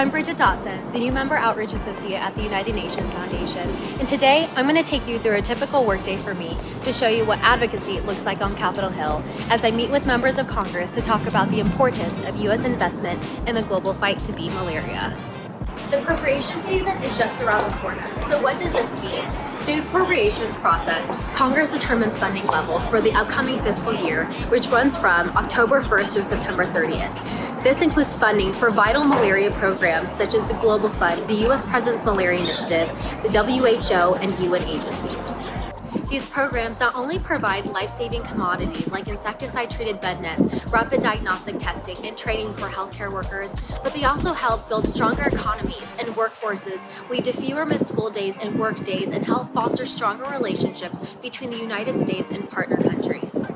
I'm Bridget Dotson, the new Member Outreach Associate at the United Nations Foundation, and today I'm going to take you through a typical workday for me to show you what advocacy looks like on Capitol Hill as I meet with members of Congress to talk about the importance of U.S. investment in the global fight to beat malaria. The appropriation season is just around the corner. So what does this mean? Through the appropriations process, Congress determines funding levels for the upcoming fiscal year, which runs from October 1st to September 30th. This includes funding for vital malaria programs such as the Global Fund, the U.S. President's Malaria Initiative, the WHO, and UN agencies. These programs not only provide life-saving commodities like insecticide-treated bed nets, rapid diagnostic testing, and training for healthcare workers, but they also help build stronger economies and workforces, lead to fewer missed school days and work days, and help foster stronger relationships between the United States and partner countries.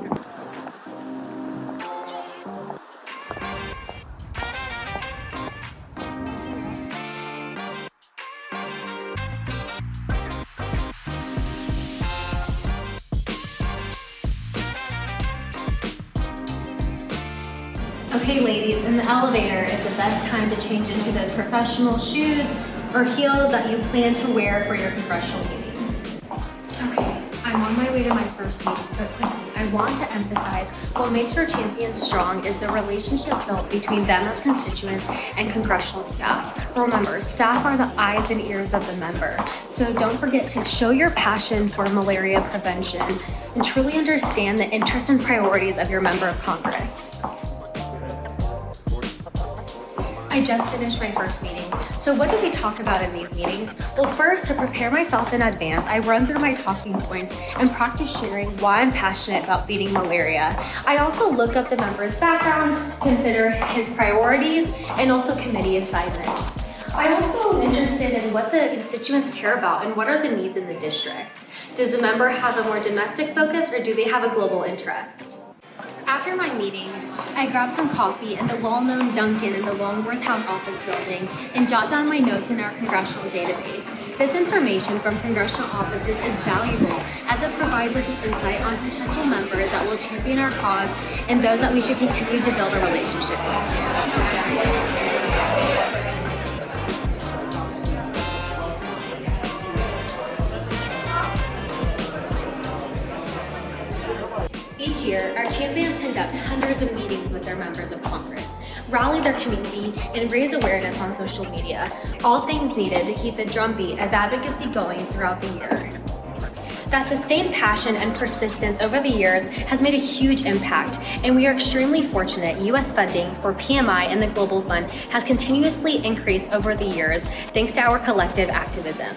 Okay ladies, in the elevator is the best time to change into those professional shoes or heels that you plan to wear for your congressional meetings. Okay, I'm on my way to my first meeting, but quickly, I want to emphasize what makes our champions strong is the relationship built between them as constituents and congressional staff. Remember, staff are the eyes and ears of the member, so don't forget to show your passion for malaria prevention and truly understand the interests and priorities of your member of Congress. I just finished my first meeting. So what do we talk about in these meetings? Well, first, to prepare myself in advance, I run through my talking points and practice sharing why I'm passionate about beating malaria. I also look up the member's background, consider his priorities, and also committee assignments. I also am interested in what the constituents care about and what are the needs in the district. Does the member have a more domestic focus or do they have a global interest? After my meetings, I grab some coffee in the well-known Dunkin' in the Longworth House office building and jot down my notes in our congressional database. This information from congressional offices is valuable as it provides us with insight on potential members that will champion our cause and those that we should continue to build a relationship with. Each year, our champions conduct hundreds of meetings with their members of Congress, rally their community, and raise awareness on social media, all things needed to keep the drumbeat of advocacy going throughout the year. That sustained passion and persistence over the years has made a huge impact, and we are extremely fortunate U.S. funding for PMI and the Global Fund has continuously increased over the years thanks to our collective activism.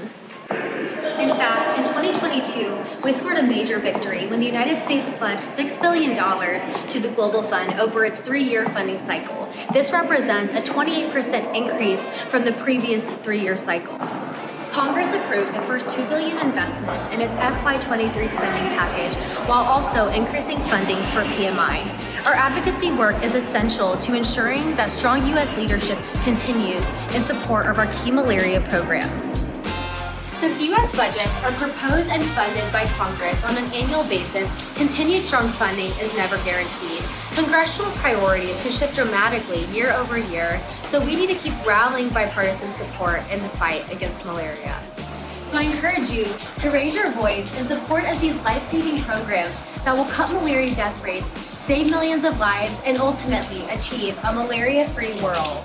In fact, in 2022, we scored a major victory when the United States pledged $6 billion to the Global Fund over its 3-year funding cycle. This represents a 28% increase from the previous 3-year cycle. Congress approved the first $2 billion investment in its FY23 spending package while also increasing funding for PMI. Our advocacy work is essential to ensuring that strong U.S. leadership continues in support of our key malaria programs. Since U.S. budgets are proposed and funded by Congress on an annual basis, continued strong funding is never guaranteed. Congressional priorities can shift dramatically year over year, so we need to keep rallying bipartisan support in the fight against malaria. So I encourage you to raise your voice in support of these life-saving programs that will cut malaria death rates, save millions of lives, and ultimately achieve a malaria-free world.